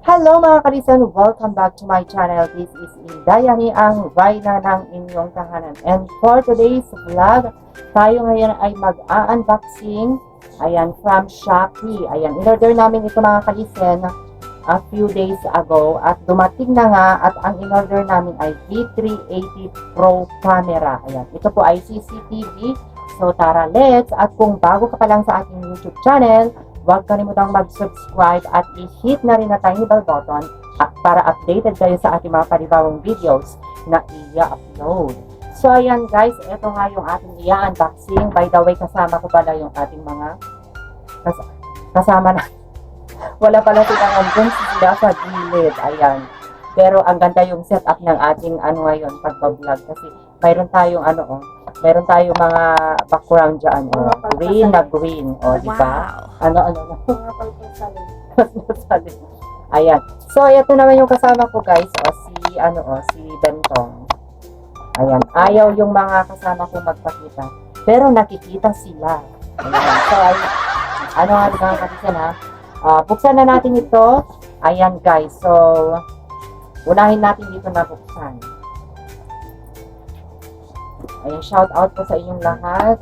Hello mga kalisan! Welcome back to my channel. This is Indayani, ang Rayna ng inyong tahanan. And for today's vlog, tayo ngayon ay mag-unboxing. Ayan, from Shopee. Ayan, in-order namin ito mga kalisan a few days ago. At dumating na nga at ang in-order namin ay V380 Pro camera. Ayan, ito po ay CCTV. So tara, let's! At kung bago ka pa lang sa ating YouTube channel, huwag kalimutang mag-subscribe at i-hit na rin na tiny bell button para updated kayo sa ating mga panibawang videos na i-upload. So, ayan guys, ito nga yung ating i-unboxing. By the way, kasama ko pala yung ating mga kasama na. Wala pala silang andun sila sa gilid. Ayan. Pero ang ganda yung setup ng ating ngayon, pagbablog. Kasi mayroon tayong meron tayong mga background dyan. Green na green. O, di ba? Ano. Ayan. So, ito naman yung kasama ko, guys. Si Bentong. Ayan. Ayaw yung mga kasama ko magpakita. Pero nakikita sila. Ayan. So, mga katisan ha. Buksan na natin ito. Ayan, guys. So, unahin natin dito na buksan. Ayan, shout out po sa inyong lahat.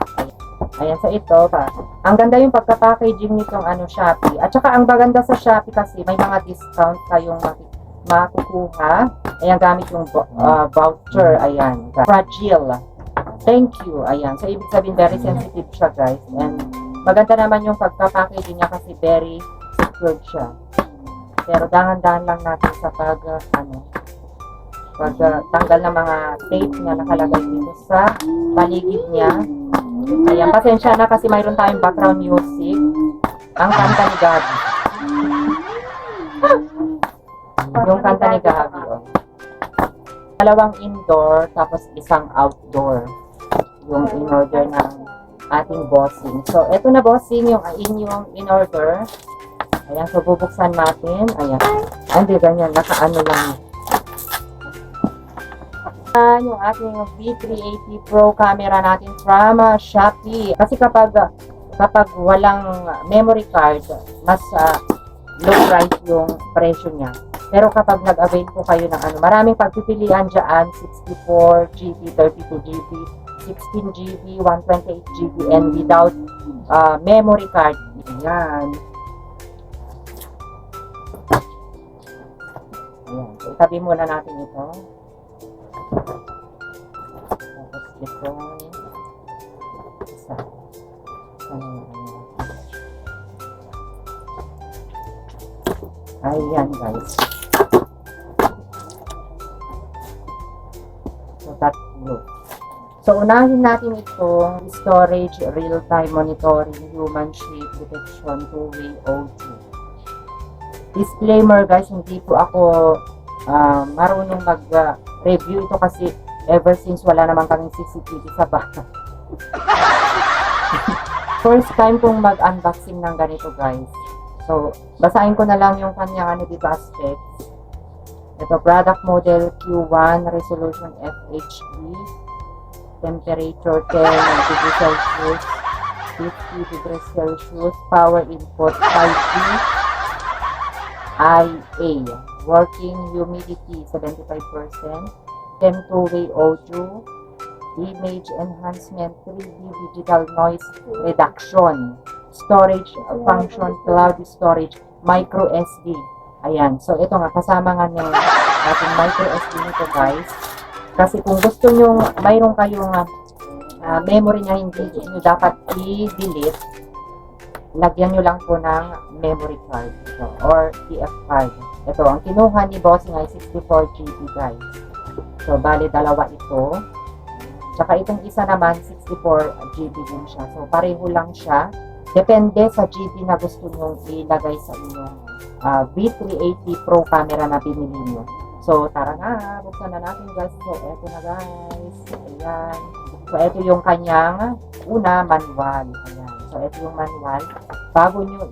Ayan, so ito pa. Ang ganda yung pagka-packaging nitong Shopee. At saka ang maganda sa Shopee kasi may mga discount kayong makukuha. Ayan, gamit yung voucher. Ayan, fragile. Thank you. Ayan, so ibig sabihin very sensitive siya, guys. And maganda naman yung pagka-packaging niya kasi very secured siya. Pero dahan-dahan lang natin sa pagtanggal ng mga tape na nakalagay dito sa paligid niya. Ayan, pasensya na kasi mayroon tayong background music. Ang kanta ni Gabi. Yung kanta ni Gabi, oh. Dalawang indoor, tapos isang outdoor. Yung in-order ng ating bossing. So, eto na bossing, yung inyong in-order. Ayan, so bubuksan natin. Ayan. Hindi, ganyan. Nakaano lang. Yung ating V380 Pro camera natin from Shopee. Kasi kapag walang memory card, mas low price yung presyo niya. Pero kapag nag-avail po kayo ng maraming pagpipilian dyan, 64GB, 32GB, 16GB, 128GB, and without memory card. Ayan. Ayan. So, itabi muna natin ito. Tapos ito. Ayan, guys. So, tatlo. So, unahin natin itong storage, real-time monitoring, human shape detection, two-way O2. Disclaimer, guys, hindi po ako marunong mag-review ito kasi ever since wala naman kaming CCTV sa bahay. First time kong mag-unboxing ng ganito, guys. So, basahin ko na lang yung kanyang dito aspects. Ito, product model Q1, resolution FHD, temperature 10 degrees Celsius, 50 degrees Celsius, power input 5V, IA, working humidity 75%, two-way audio, image enhancement, 3D digital noise reduction, storage function, cloud storage, micro SD. Ayan, so ito nga, kasama nga ng ating micro SD nito, guys. Kasi kung gusto nyo, mayroon kayong memory na hindi nyo dapat i-delete, lagyan nyo lang po ng memory card ito, or TF card. Ito, ang kinuha ni Bossing ay 64GB, guys. So, bali dalawa ito. Tsaka itong isa naman, 64GB din siya. So, pareho lang siya. Depende sa GB na gusto nyo ilagay sa inyong V380 Pro camera na binili nyo. So, tara na. Buksan na natin, guys. So, eto na, guys. Ayan. So, eto yung kanyang manual. Ayan. So, ito yung manual. Bago nyo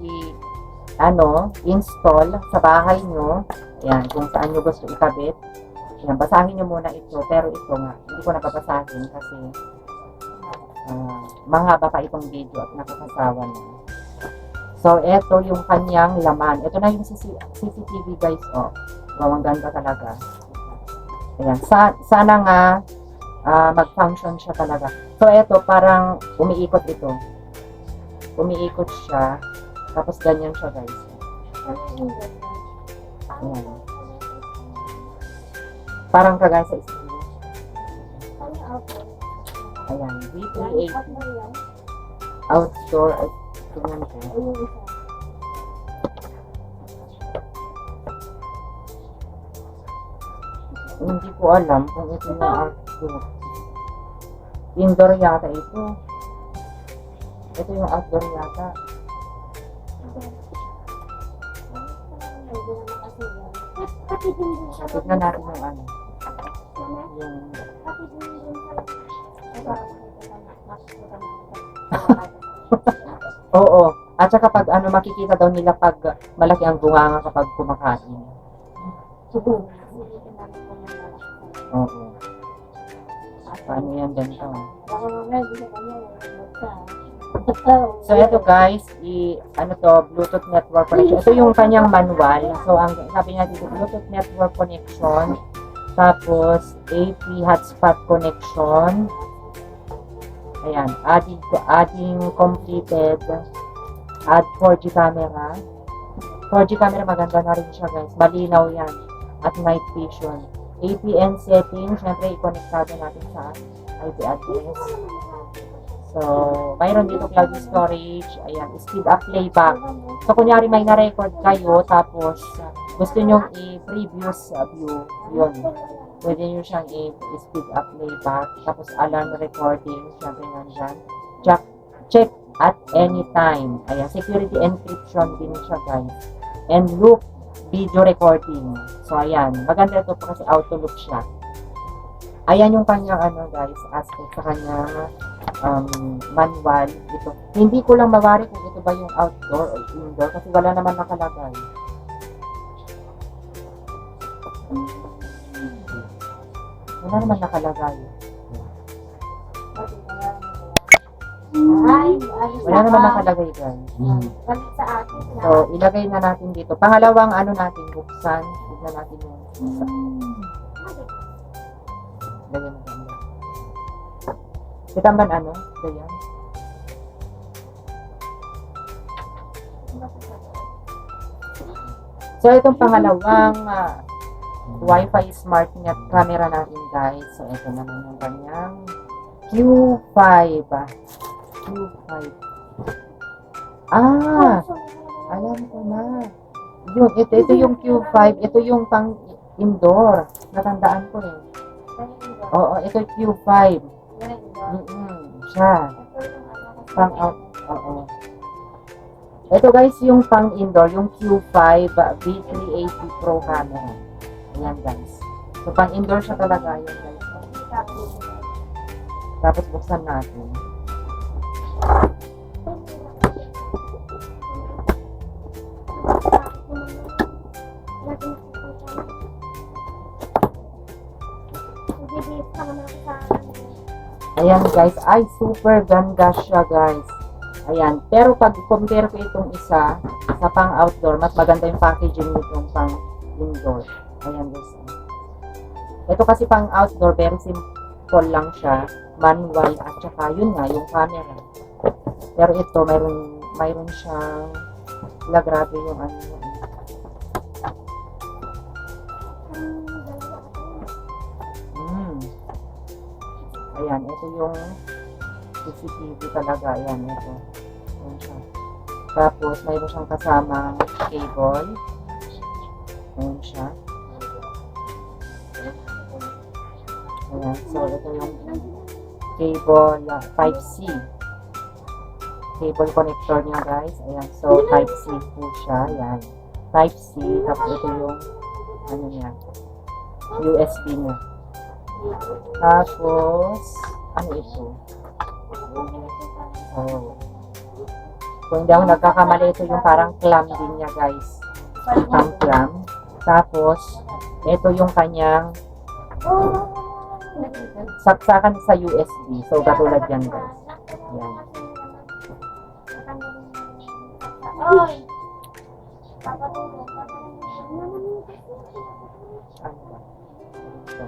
install sa bahay nyo, ayan, kung saan nyo gusto ikabit, ayan, basahin nyo muna ito. Pero ito nga, hindi ko napapasahin kasi mahaba pa itong video at nakakasawa na. So, ito yung kanyang laman. Ito na yung CCTV guys, oh. Ang ganda talaga. Ayan. Sana nga mag-function siya talaga. So, ito parang umiikot ito. Umiikot siya. Tapos ganyan siya guys. Ayan. Parang kagaya sa studio. Ayan. V380. Outdoor. Ay, tingnan ko. Hindi ko alam kung ito yung outdoor. Indoor yata ito. Ito yung outdoor yata. Tignan natin yung ano. Yung... Oo. At saka pag ano, makikita daw nila pag malaki ang bunganga kapag kumakain. Oo. Paano yan ganito? So, ito guys, ano to, Bluetooth network connection. Ito yung kanyang manual. So, ang sabi niya dito, Bluetooth network connection. Tapos, AP hotspot connection. Ayan, adding completed. Add 4G camera. 4G camera, maganda na rin siya guys. Malinaw yan. At night vision. APN setting, syempre i-connect natin sa IP address. So, mayroon dito cloud storage. Ayan, speed up playback. So, kunyari may na-record kayo, tapos gusto nyo i-previous view, yun. Pwede nyo siyang i-speed up playback. Tapos, alarm recording, syempre nandyan. Check at any time. Ayan, security encryption din siya, guys. And loop video recording. So, ayan. Maganda ito po kasi auto loop siya. Ayan yung kanyang, ano, guys, aspect sa kanyang manual. Ito. Hindi ko lang mawari kung ito ba yung outdoor o indoor kasi wala naman nakalagay. Wala naman nakalagay. Wala naman nakalagay, guys. So, ilagay na natin dito. Pangalawang ano natin, buksan. Tignan natin yung lagyan mo ganda. Kita man ano? Ganyan. So, itong pangalawang Wi-Fi smart net camera natin, guys. So, ito naman yung kanyang Q5. Q5. Alam ko na. Ito yung Q5. Ito yung pang indoor. Natandaan ko eh. Oo, ito yung Q5. Siya. Pang out. Oo. Ito guys, yung pang indoor, yung Q5 V380 Pro camera. Ayan guys. So, pang indoor siya talaga. Ayan guys. Tapos buksan natin. Ayan guys, ay super ganda siya guys. Ayan, pero pag compare ko itong isa sa pang outdoor, mas maganda yung packaging nitong pang indoor. Ayan guys. Ito kasi pang outdoor, very simple lang siya, manual at saka yun nga yung camera. Pero ito mayroon siyang grabe yung ano. Ayan, ito yung CCTV talaga. Ayan, ito. Ayan siya. Tapos, mayroon siyang kasamang cable. Ayan siya. Ayan. So, ito yung cable Type-C. Cable connector niya, guys. Ayan. So, Type-C po siya. Ayan. Type-C. Tapos, ito yung ano niya. USB niya. Tapos, ano ito? Oh. Kung hindi ako nagkakamali, ito yung parang clamp din niya, guys. Pang clamp. Tapos, ito yung kanyang saksakan sa USB. So, katulad yan, guys. Yan. Oy! Papatulog. Ano ba? Ito.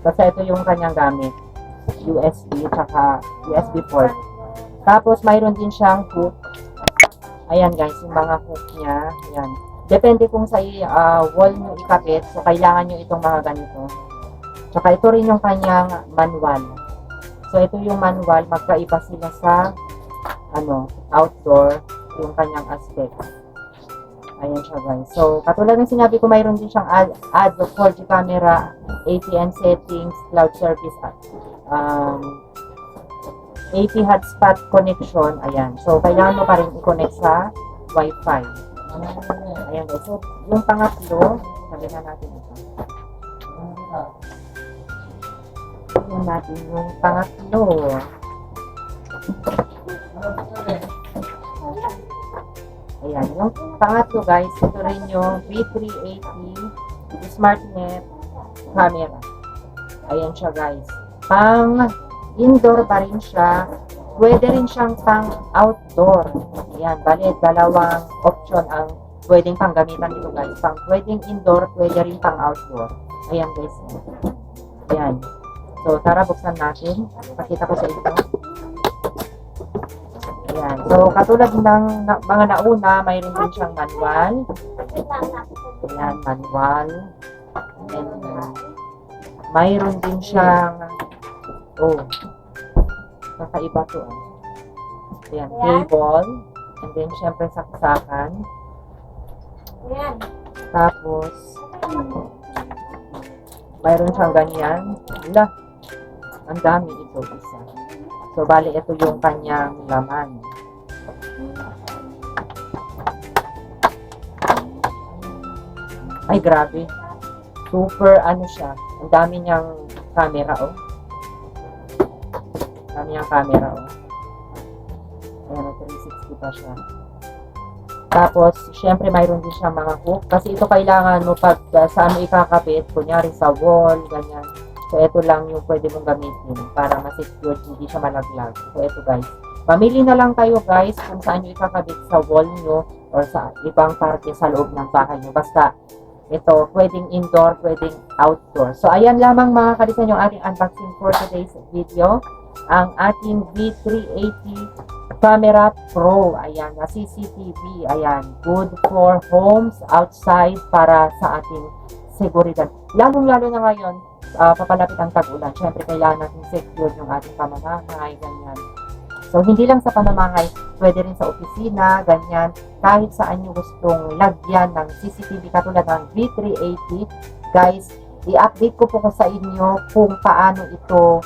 Basta ito yung kanyang gamit. USB, tsaka USB port. Tapos, mayroon din siyang hook. Ayan guys, yung mga hook niya. Ayan. Depende kung sa wall nyo ikabit. So, kailangan nyo itong mga ganito. Tsaka ito rin yung kanyang manual. So, ito yung manual. Magkaiba sila sa outdoor. Yung kanyang aspect. Ayan siya guys. So, katulad ng sinabi ko, mayroon din siyang add 4G camera, APN settings, cloud service, AP hotspot connection. Ayan. So, kailangan mo pa rin i-connect sa Wi-Fi. Ayan guys. So, yung pangatlo, sabi na natin ito. Sabi natin yung pangatlo. Ayan. Yung pangatlo guys, ito rin yung V380 SmartNet camera. Ayan siya guys. Pang indoor pa rin siya. Pwede rin siyang pang outdoor. Ayan. Bali, dalawang option ang pwedeng panggamitan dito guys. Pwedeng indoor, pwede rin pang outdoor. Ayan guys. Ayan. So, tara buksan natin. Pakita ko sa inyo. Ayan. So, katulad ng mga nauna, mayroon din siyang manual. Ayan, manual. And mayroon din siyang kakaiba to. Ayan, cable. And then, syempre, saksakan. Ayan. Tapos, mayroon siyang ganyan. Wala. Ang dami ito, isa. So, bali, ito yung kanyang laman. Ay, grabe. Super, siya. Ang dami niyang camera, oh. Ang dami niyang camera, oh. Ayan, 360 pa siya. Tapos, syempre, mayroon din siyang mga hook. Kasi ito kailangan mo pag saan mo ikakabit, kunyari sa wall, ganyan. So, ito lang yung pwede mong gamitin para ma-secure, hindi siya malaglag. So, ito guys. Mamili na lang kayo guys kung saan nyo ikakabit sa wall nyo or sa ibang parte sa loob ng bahay nyo. Basta, ito, pwedeng indoor, pwedeng outdoor. So, ayan lamang mga kalisan yung ating unboxing for today's video. Ang ating V380 Camera Pro. Ayan, na CCTV. Ayan, good for homes, outside, para sa ating seguridad. Lalong-lalo na ngayon, papalapit ang tag-ulan. Siyempre, kailangan natin secure yung ating pamamahay, ganyan. So, hindi lang sa pamamahay, pwede rin sa opisina, ganyan. Kahit saan nyo gustong lagyan ng CCTV katulad ng V380. Guys, i-update ko po sa inyo kung paano ito,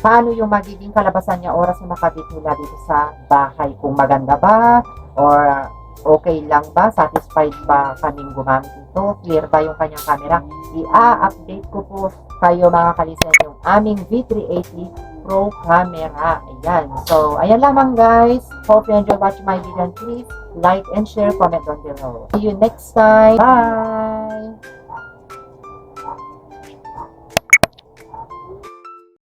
paano yung magiging kalabasan niya oras na makabit nila dito sa bahay. Kung maganda ba, or okay lang ba, satisfied ba kaming gumamit ito, clear ba yung kanyang camera. I-update ko po kayo mga kalisen yung aming V380 Pro camera. Ayan. So, ayan lamang guys. Hope you enjoy watching my video. Please like and share, comment down below. See you next time. Bye!